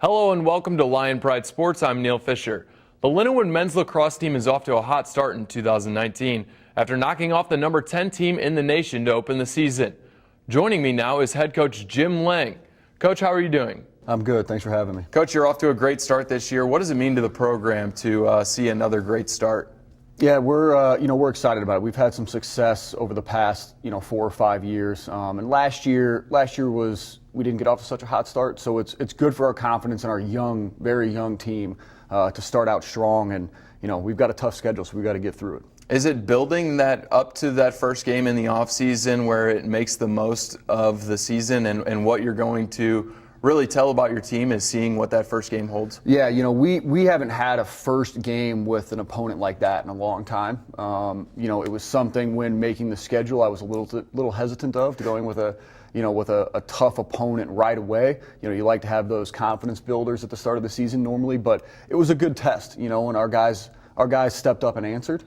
Hello and welcome to Lion Pride Sports. I'm Neil Fischer. The Lindenwood men's lacrosse team is off to a hot start in 2019 after knocking off the number 10 team in the nation to open the season. Joining me now is head coach Jim Lange. Coach, how are you doing? I'm good. Thanks for having me. Coach, you're off to a great start this year. What does it mean to the program to see another great start? Yeah, we're excited about it. We've had some success over the past 4 or 5 years, and last year we didn't get off to such a hot start. So it's good for our confidence in our young, very young team to start out strong. And we've got a tough schedule, so we've got to get through it. Is it building that up to that first game in the off season where it makes the most of the season and what you're going to really tell about your team is seeing what that first game holds? Yeah, we haven't had a first game with an opponent like that in a long time. It was something when making the schedule I was a little hesitant of going with a tough opponent right away. You like to have those confidence builders at the start of the season normally, but it was a good test, and our guys stepped up and answered.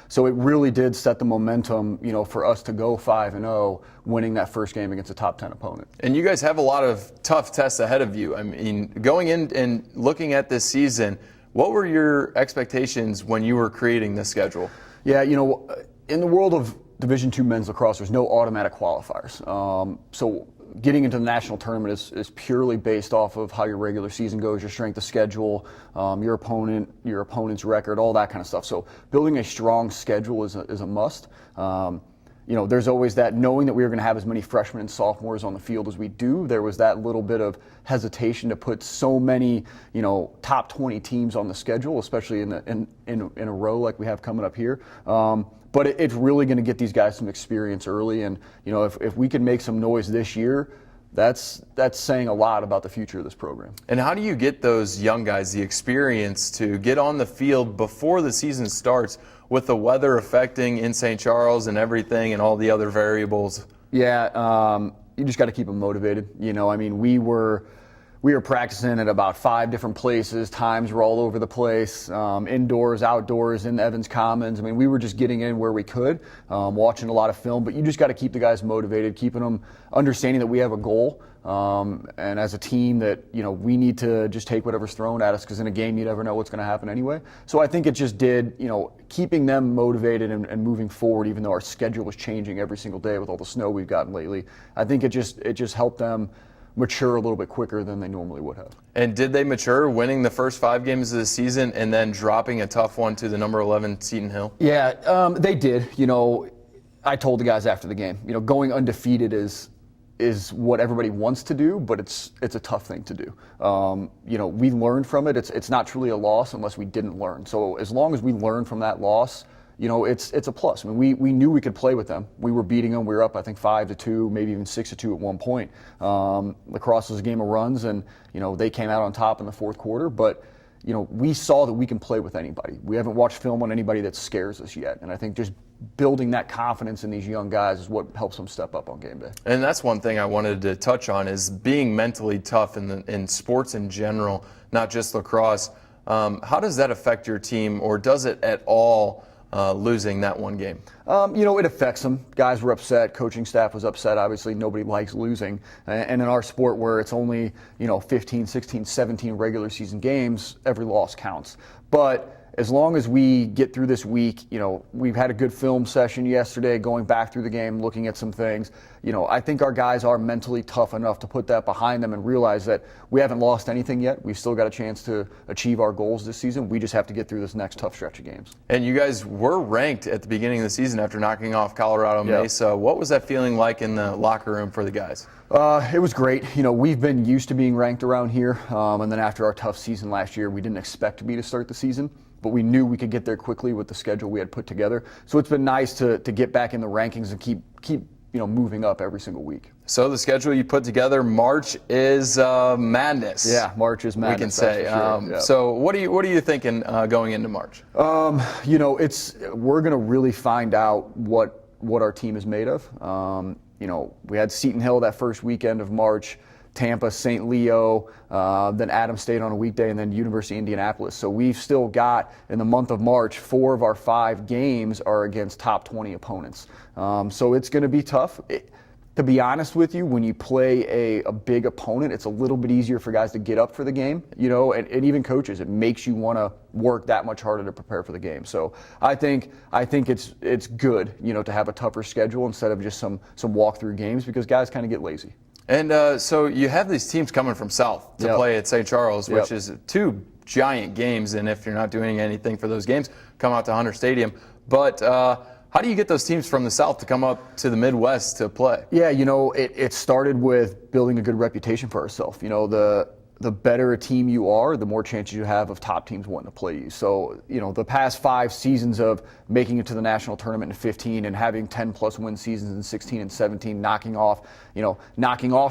So it really did set the momentum, for us to go 5-0, winning that first game against a top 10 opponent. And you guys have a lot of tough tests ahead of you. I mean, going in and looking at this season, what were your expectations when you were creating this schedule? Yeah, in the world of Division II men's lacrosse, there's no automatic qualifiers. So getting into the national tournament is purely based off of how your regular season goes, your strength of schedule, your opponent's record, all that kind of stuff. So building a strong schedule is a must. There's always that knowing that we were going to have as many freshmen and sophomores on the field as we do. There was that little bit of hesitation to put so many, top 20 teams on the schedule, especially in a row like we have coming up here. But it's really going to get these guys some experience early, and if we can make some noise this year, that's saying a lot about the future of this program. And how do you get those young guys the experience to get on the field before the season starts with the weather affecting in St. Charles and everything and all the other variables? Yeah, you just got to keep them motivated. We were practicing at about 5 different places. Times were all over the place, indoors, outdoors, in Evans Commons. I mean, we were just getting in where we could, watching a lot of film. But you just got to keep the guys motivated, keeping them understanding that we have a goal. And as a team that, we need to just take whatever's thrown at us, because in a game you never know what's going to happen anyway. So I think it just did, keeping them motivated and moving forward, even though our schedule was changing every single day with all the snow we've gotten lately. I think it just helped them mature a little bit quicker than they normally would have. And did they mature, winning the first 5 games of the season and then dropping a tough one to the number 11 Seton Hill? Yeah, they did. I told the guys after the game, going undefeated is what everybody wants to do, but it's a tough thing to do. We learned from it. It's not truly a loss unless we didn't learn. So as long as we learn from that loss, it's a plus. I mean, we knew we could play with them. We were beating them. We were up, I think, 5-2, maybe even 6-2 at one point. Lacrosse was a game of runs, and they came out on top in the fourth quarter. But we saw that we can play with anybody. We haven't watched film on anybody that scares us yet, and I think just building that confidence in these young guys is what helps them step up on game day. And that's one thing I wanted to touch on, is being mentally tough in sports in general, not just lacrosse. How does that affect your team, or does it at all? Losing that one game? It affects them. Guys were upset. Coaching staff was upset. Obviously, nobody likes losing. And in our sport, where it's only 15, 16, 17 regular season games, every loss counts. But as long as we get through this week, we've had a good film session yesterday, going back through the game, looking at some things. I think our guys are mentally tough enough to put that behind them and realize that we haven't lost anything yet. We've still got a chance to achieve our goals this season. We just have to get through this next tough stretch of games. And you guys were ranked at the beginning of the season after knocking off Colorado Mesa. What was that feeling like in the locker room for the guys? It was great. We've been used to being ranked around here. And then after our tough season last year, we didn't expect to be to start the season, but we knew we could get there quickly with the schedule we had put together. So it's been nice to get back in the rankings and keep moving up every single week. So the schedule you put together, March is madness. Yeah, March is madness. We can say. Sure. So what are you thinking going into March? We're going to really find out what our team is made of. We had Seton Hill that first weekend of March, Tampa, St. Leo, then Adams State on a weekday, and then University of Indianapolis. So we've still got, in the month of March, 4 of our 5 games are against top 20 opponents. So it's going to be tough. To be honest with you, when you play a big opponent, it's a little bit easier for guys to get up for the game, and even coaches. It makes you want to work that much harder to prepare for the game. So I think it's good, to have a tougher schedule instead of just some walkthrough games, because guys kind of get lazy. And so you have these teams coming from South to play at St. Charles, which is 2 giant games, and if you're not doing anything for those games, come out to Hunter Stadium. But how do you get those teams from the South to come up to the Midwest to play? Yeah, it started with building a good reputation for ourselves. The better a team you are, the more chances you have of top teams wanting to play you. So, the past 5 seasons of making it to the national tournament in 15 and having 10-plus win seasons in 16 and 17, knocking off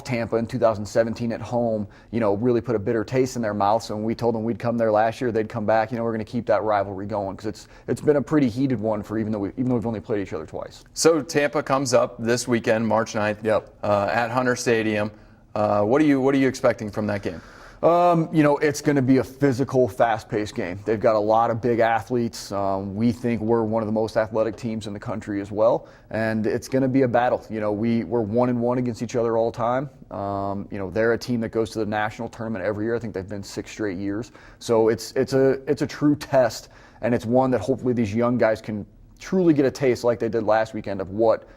Tampa in 2017 at home, really put a bitter taste in their mouth. So when we told them we'd come there last year, they'd come back. We're going to keep that rivalry going, because it's been a pretty heated one for even though we've only played each other twice. So Tampa comes up this weekend, March 9th, at Hunter Stadium. What are you expecting from that game? It's going to be a physical, fast-paced game. They've got a lot of big athletes. We think we're one of the most athletic teams in the country as well, and it's going to be a battle. We're 1-1 against each other all the time. They're a team that goes to the national tournament every year. I think they've been 6 straight years. So it's a true test, and it's one that hopefully these young guys can truly get a taste, like they did last weekend, of what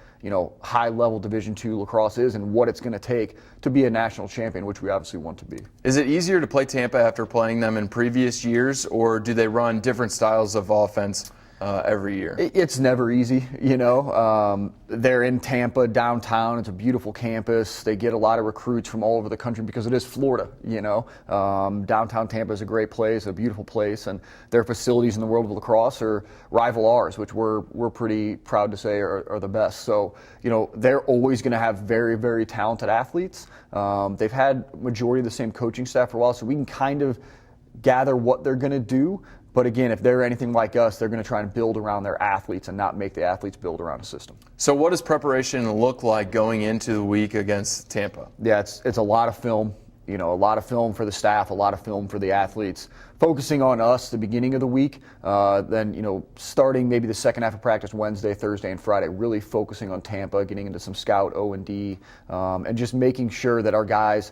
high-level Division II lacrosse is and what it's going to take to be a national champion, which we obviously want to be. Is it easier to play Tampa after playing them in previous years, or do they run different styles of offense every year? It's never easy, They're in Tampa, downtown. It's a beautiful campus. They get a lot of recruits from all over the country because it is Florida, Downtown Tampa is a great place, a beautiful place, and their facilities in the world of lacrosse are rival ours, which we're pretty proud to say are the best. So, they're always going to have very, very talented athletes. They've had majority of the same coaching staff for a while, so we can kind of gather what they're going to do. But again, if they're anything like us, they're going to try and build around their athletes and not make the athletes build around a system. So what does preparation look like going into the week against Tampa? Yeah, it's a lot of film, a lot of film for the staff, a lot of film for the athletes. Focusing on us the beginning of the week, then, starting maybe the second half of practice Wednesday, Thursday, and Friday, really focusing on Tampa, getting into some scout O&D, and just making sure that our guys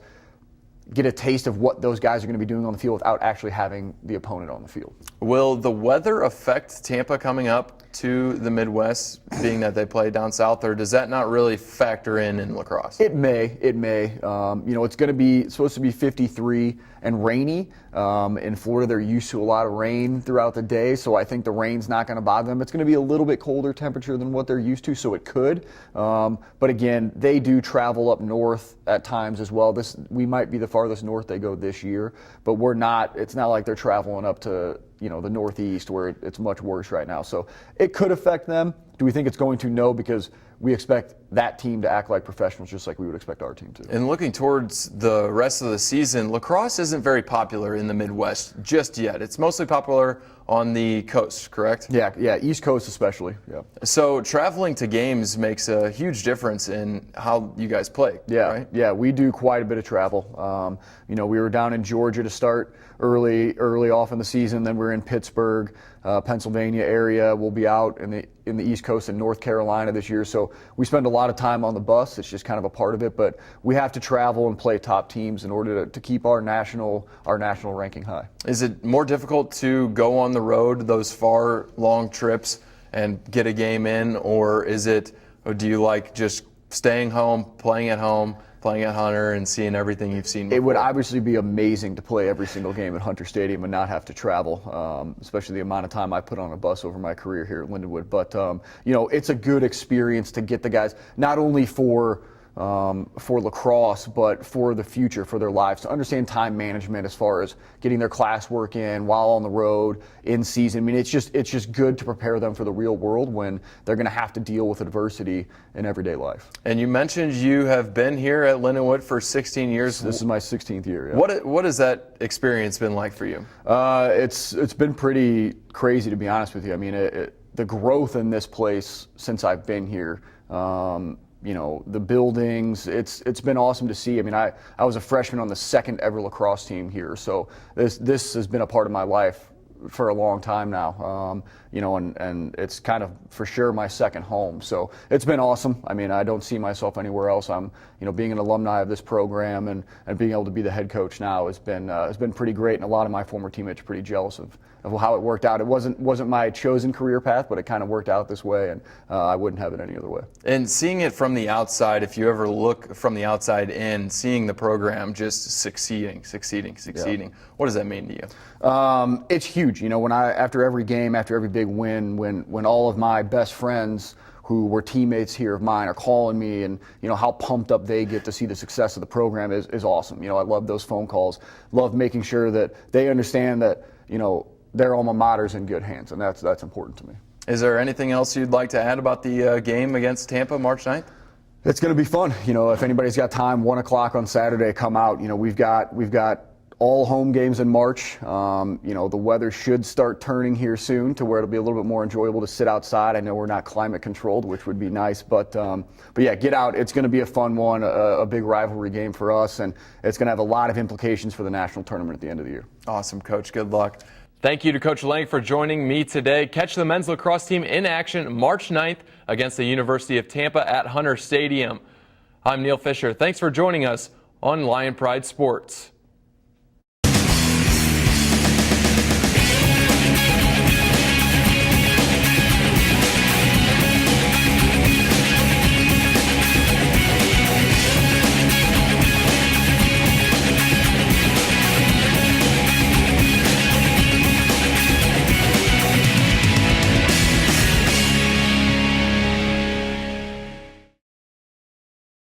get a taste of what those guys are going to be doing on the field without actually having the opponent on the field. Will the weather affect Tampa coming up to the Midwest, being that they play down south, or does that not really factor in lacrosse? It may. It's supposed to be 53 and rainy. In Florida, they're used to a lot of rain throughout the day, so I think the rain's not going to bother them. It's going to be a little bit colder temperature than what they're used to, so it could. But again, they do travel up north at times as well. We might be the farthest north they go this year, but we're not. It's not like they're traveling up to the Northeast where it's much worse right now. So it could affect them. Do we think it's going to? No, because we expect that team to act like professionals just like we would expect our team to. And looking towards the rest of the season, lacrosse isn't very popular in the Midwest just yet. It's mostly popular on the coast, correct? Yeah, East Coast especially. Yeah. So traveling to games makes a huge difference in how you guys play, right? Yeah, we do quite a bit of travel. We were down in Georgia to start early off in the season. Then we're in Pittsburgh, Pennsylvania area. We'll be out in the East Coast in North Carolina this year. So we spend a lot of time on the bus. It's just kind of a part of it. But we have to travel and play top teams in order to keep our national ranking high. Is it more difficult to go on the road, those far, long trips, and get a game in, or do you like just staying home, playing at Hunter, and seeing everything you've seen before? It would obviously be amazing to play every single game at Hunter Stadium and not have to travel, especially the amount of time I put on a bus over my career here at Lindenwood. But, it's a good experience to get the guys, not only for lacrosse, but for the future, for their lives, to understand time management as far as getting their classwork in while on the road, in season. I mean, it's just good to prepare them for the real world when they're going to have to deal with adversity in everyday life. And you mentioned you have been here at Lindenwood for 16 years. This is my 16th year. Yeah. What has that experience been like for you? It's been pretty crazy, to be honest with you. I mean, the growth in this place since I've been here. The buildings, it's been awesome to see. I mean, I was a freshman on the second ever lacrosse team here, so this has been a part of my life for a long time now. And it's kind of for sure my second home. So it's been awesome. I mean, I don't see myself anywhere else. I'm, being an alumni of this program and being able to be the head coach now has been pretty great. And a lot of my former teammates are pretty jealous of how it worked out. It wasn't my chosen career path, but it kind of worked out this way, and I wouldn't have it any other way. And seeing it from the outside, if you ever look from the outside in, seeing the program just succeeding. Yeah. What does that mean to you? It's huge. After every game, after every big win, when all of my best friends who were teammates here of mine are calling me, and how pumped up they get to see the success of the program is awesome. I love those phone calls. Love making sure that they understand that their alma mater's in good hands, and that's important to me. Is there anything else you'd like to add about the game against Tampa March 9th? It's going to be fun. If anybody's got time, 1 o'clock on Saturday, come out. We've got all home games in March. The weather should start turning here soon to where it'll be a little bit more enjoyable to sit outside. I know we're not climate controlled, which would be nice, but yeah, get out. It's going to be a fun one, a big rivalry game for us, and it's going to have a lot of implications for the national tournament at the end of the year. Awesome, Coach. Good luck. Thank you to Coach Lange for joining me today. Catch the men's lacrosse team in action March 9th against the University of Tampa at Hunter Stadium. I'm Neil Fischer. Thanks for joining us on Lion Pride Sports.